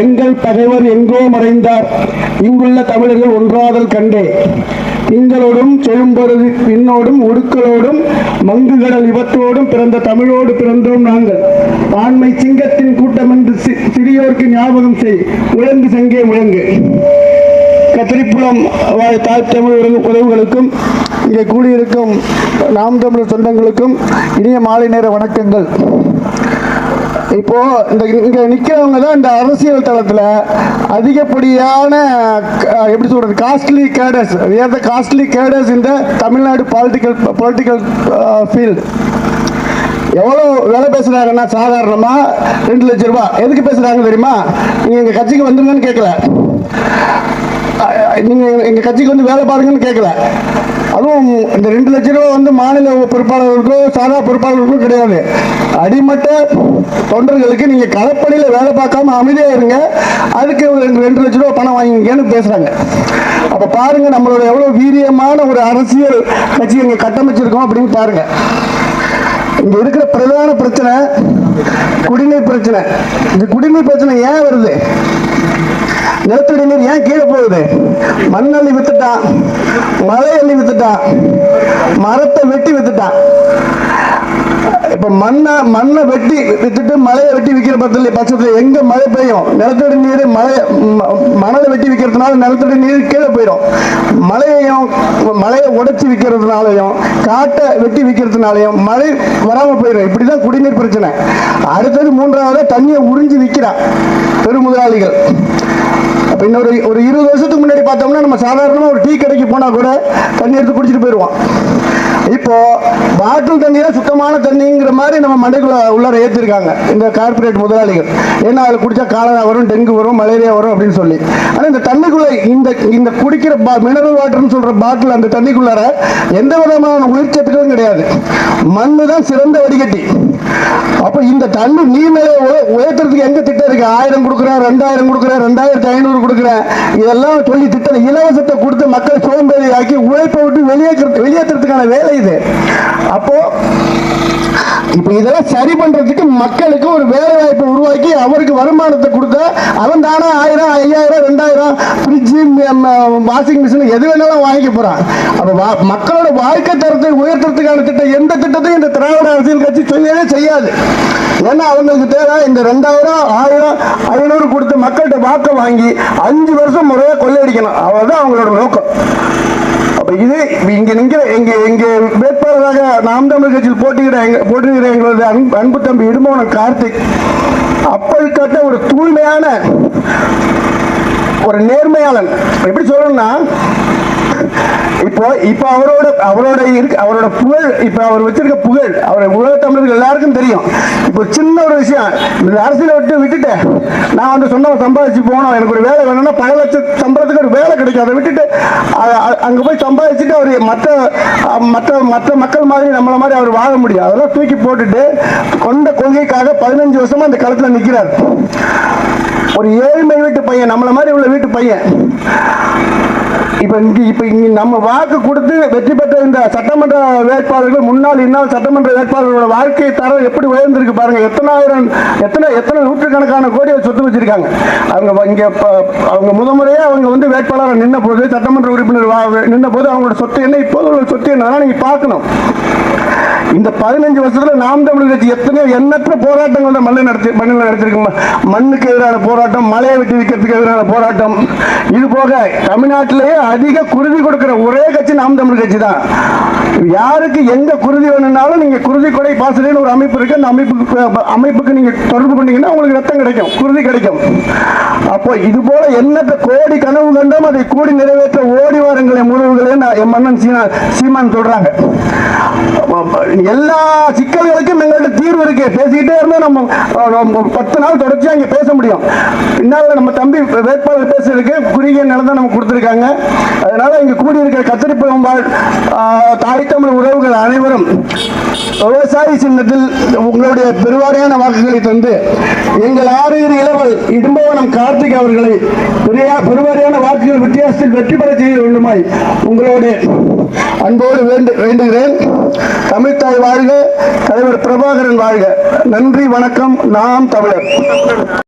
எங்கள் பகைவர் எங்கோ மறைந்தார், இங்குள்ள தமிழர்கள் ஒன்றாதல் கண்டே. திங்களோடும் செழும்பொருது பின்னோடும் உடுக்களோடும் மங்குகடல் இவற்றோடும் பிறந்த தமிழோடு பிறந்தோம் நாங்கள். ஆண்மை சிங்கத்தின் கூட்டம் என்று சிறியோருக்கு ஞாபகம் செய், முழங்கு சங்கே முழங்கு. கத்திரிப்புலம் தாய் தமிழ் உறவுகளுக்கும் இங்கே கூடியிருக்கும் நாம் தமிழர் சொந்தங்களுக்கும் இனிய மாலை நேர வணக்கங்கள். இப்போ இங்க நிக்கிறவங்க தான் இந்த அரசியல் தளத்துல அதிகப்படியான எப்படி சொல்றது costly cadres. we are the costly cadres in the Tamil Nadu political field. எவ்வளோ வேலை பேசுறாங்கன்னா சாதாரணமா 2 லட்சம் ரூபாய் எதுக்கு பேசுறாங்க தெரியுமா? நீங்க எங்க கட்சிக்கு வந்துருங்கன்னு கேட்கல, நீங்க எங்க கட்சிக்கு வந்து வேலை பாருங்கன்னு கேட்கல. அதுவும் இந்த 2 லட்சம் ரூபாய் வந்து மாநில பொறுப்பாளர்களுக்கோ சாதா பொறுப்பாளர்களுக்கும் கிடையாது. அடிமட்ட தொண்டர்களுக்கு நீங்க களப்பணியில வேலை பார்க்காம அமைதியா இருங்க, அதுக்கு 2 லட்சம் ரூபாய் பணம் வாங்கிங்கன்னு பேசுறாங்க. அப்ப பாருங்க நம்மளோட எவ்வளவு வீரியமான ஒரு அரசியல் கட்சி இங்க கட்டமைச்சிருக்கோம் அப்படின்னு பாருங்க. இங்க இருக்கிற பிரதான பிரச்சனை குடிநீர் பிரச்சனை. இந்த குடிநீர் பிரச்சனை ஏன் வருது? நிலத்தடி நீர் ஏன் கீழே போகுது? மண் அள்ளி வித்துட்டான், மழை அள்ளி வித்துட்டான், மரத்தை வெட்டி வித்துட்டான். இப்ப மண்ணை வெட்டி வித்துட்டு மழையை வெட்டி விற்கிற பட்சத்துல எங்க மழை பெய்யும்? நிலத்தடி நீர் மணலை வெட்டி விற்கிறதுனால நிலத்தடி நீர் கீழே போயிடும். மழையை உடைச்சி விற்கிறதுனாலையும் காட்டை வெட்டி விற்கிறதுனாலையும் மழை வராம போயிடும். இப்படிதான் குடிநீர் பிரச்சனை. அடுத்தது 3வது தண்ணியை உறிஞ்சி விற்கிறான் பெருமுதலாளிகள். அப்ப இன்னொரு 20 வருஷத்துக்கு முன்னாடி பார்த்தோம்னா நம்ம சாதாரணமா ஒரு டீ கடைக்கு போனா கூட தண்ணி எடுத்து குடிச்சிட்டு போயிடுவோம். இப்போ பாட்டில் தண்ணி தான் சுத்தமான தண்ணிங்கிற மாதிரி நம்ம மண்டைக்குள்ள உள்ளார ஏற்றிருக்காங்க இந்த கார்பரேட் முதலாளிகள். ஏன்னா அதில் குடிச்சா காலரா வரும், டெங்கு வரும், மலேரியா வரும் அப்படின்னு சொல்லி. ஆனால் இந்த தண்ணிக்குள்ள இந்த குடிக்கிற மினரல் வாட்டர்னு சொல்ற பாட்டில் அந்த தண்ணிக்குள்ளார எந்த விதமான உயிர்ச்சத்துக்களும் கிடையாது. மண்ணு தான் சிறந்த வடிகட்டி. அப்ப இந்த தண்ணி நீர்நிலை உயர்த்துறதுக்கு எங்க திட்டம் இருக்கு? 1000 கொடுக்குறேன், 2000 கொடுக்குறேன், 2500 கொடுக்குறேன், இதெல்லாம் சொல்லி திட்டம் இலவசத்தை கொடுத்து மக்கள் சோம்பேறி ஆக்கி உழைப்பை விட்டு வெளியேற்றுறதுக்கான வேலை இது. அப்போ இப்ப இதெல்லாம் சரி பண்றதுக்கு மக்களுக்கு ஒரு வேலை வாய்ப்பை உருவாக்கி அவருக்கு வருமானத்தை கொடுத்தா அவன் தானே 1000, 5000, 2000 ஃப்ரிட்ஜ், வாஷிங் மிஷின் எது வேணாலும் வாங்கிக்க போறான். அப்ப மக்களோட வாழ்க்கை தரத்தை உயர்த்துறதுக்கான திட்டம் எந்த திட்டத்தையும் இந்த திராவிட அரசியல் கட்சி சொல்லவே செய்யாது. ஏன்னா அவங்களுக்கு தேவை இந்த 2000, 1000, 500 கொடுத்து மக்கள்கிட்ட வாக்க வாங்கி 5 வருஷம் முறையா கொள்ளையடிக்கணும். அவ்வளவுதான் அவங்களோட நோக்கம். இது இங்க வேட்பாளராக நாம் தமிழர் கட்சியில் போட்டியிட எங்களது அன்பு தம்பி இடுமோனன் கார்த்திக் அப்பல் கட்ட ஒரு தூய்மையான ஒரு நேர்மையாளன். எப்படி சொல்லணும்னா இப்போ அவரோட புகழ், இப்ப அவர் வச்சிருக்க புகழ் அவரை உலக தமிழர்கள் எல்லாருக்கும் தெரியும். இப்போ சின்ன ஒரு விஷயம், இந்த அரசியலை விட்டுட்டு நான் வந்து சொந்தமாக சம்பாதிச்சு போகணும், எனக்கு ஒரு வேலை வேணும்னா 10 லட்சம் சம்பளத்துக்கு ஒரு வேலை கிடைக்கும். அதை விட்டுட்டு அங்க போய் சம்பாதிச்சுட்டு அவர் மற்ற மக்கள் மாதிரி நம்மள மாதிரி அவர் வாழ முடியும். அதெல்லாம் தூக்கி போட்டுட்டு கொண்ட கொள்கைக்காக 15 வருஷமா அந்த களத்துல நிக்கிறார். ஒரு ஏழ்மை வீட்டு பையன், நம்மள மாதிரி உள்ள வீட்டு பையன். இப்ப இங்க நம்ம வாக்கு கொடுத்து வெற்றி பெற்ற இந்த சட்டமன்ற வேட்பாளர்கள், முன்னாள் இந்நாள் சட்டமன்ற வேட்பாளர்களோட வாழ்க்கை தரம் எப்படி உயர்ந்திருக்கு பாருங்க. எத்தனை நூற்றுக்கணக்கான கோடி சொத்து வச்சிருக்காங்க. அவங்க முதமுறையா அவங்க வந்து வேட்பாளர் நின்ன போது, சட்டமன்ற உறுப்பினர் நின்ன போது அவங்களோட சொத்து என்ன, இப்போது உள்ள சொத்து என்ன நீங்க பார்க்கணும். இந்த 15 வருஷத்துல நாம் தமிழர் கட்சி எண்ணற்ற போராட்டங்கள் மண்ணில் நடத்திருக்கோம். மண்ணுக்கு எதிரான போராட்டம், மலையை வெட்டி விற்கிறதுக்கு எதிரான போராட்டம். இது போக தமிழ்நாட்டிலேயே அதிக குருதி கொடுக்கிற ஒரே கட்சி நாம் தமிழர் கட்சி தான். யாருக்கு எங்க குருதி வேணும்னாலும் நீங்க குருதி கொடை பாசறைன்னு ஒரு அமைப்பு இருக்கு. அந்த அமைப்புக்கு நீங்க தொடர்பு பண்ணீங்கன்னா உங்களுக்கு ரத்தம் கிடைக்கும், குருதி கிடைக்கும். அப்போ இது போல எண்ணற்ற கோடி கனவு கண்டும் அதை கூடி நிறைவேற்ற ஓடி வாருங்களை முழுவுகளே என் மன்னன் சீமான் சொல்றாங்க. எல்லா சிக்கல்களுக்கும் எங்கள்கிட்ட தீர்வு இருக்கு. பேசிக்கிட்டே இருந்தா நம்ம 10 நாள் தொடர்ச்சியா இங்க பேச முடியும். பின்னால நம்ம தம்பி வேட்பாளர் பேசுறதுக்கு குறுகிய நேரம் தான் நம்ம கொடுத்திருக்காங்க. அதனால இங்க கூடியிருக்கிற கத்திரிப்புலம் தாய் தமிழ் உறவுகள் அனைவரும் விவசாயி சின்னத்தில் உங்களுடைய பெருவாரியான வாக்குகளை தந்து எங்கள் 6 இளவல் இடும்பவனம் கார்த்திக் அவர்களை பெருவாரியான வாக்குகள் வித்தியாசத்தில் வெற்றி பெற செய்ய வேண்டுமாய் உங்களோடு அன்போடு வேண்டுகிறேன். தமிழ்த்தாய் வாழ்க, தலைவர் பிரபாகரன் வாழ்க. நன்றி, வணக்கம். நாம் தமிழர்.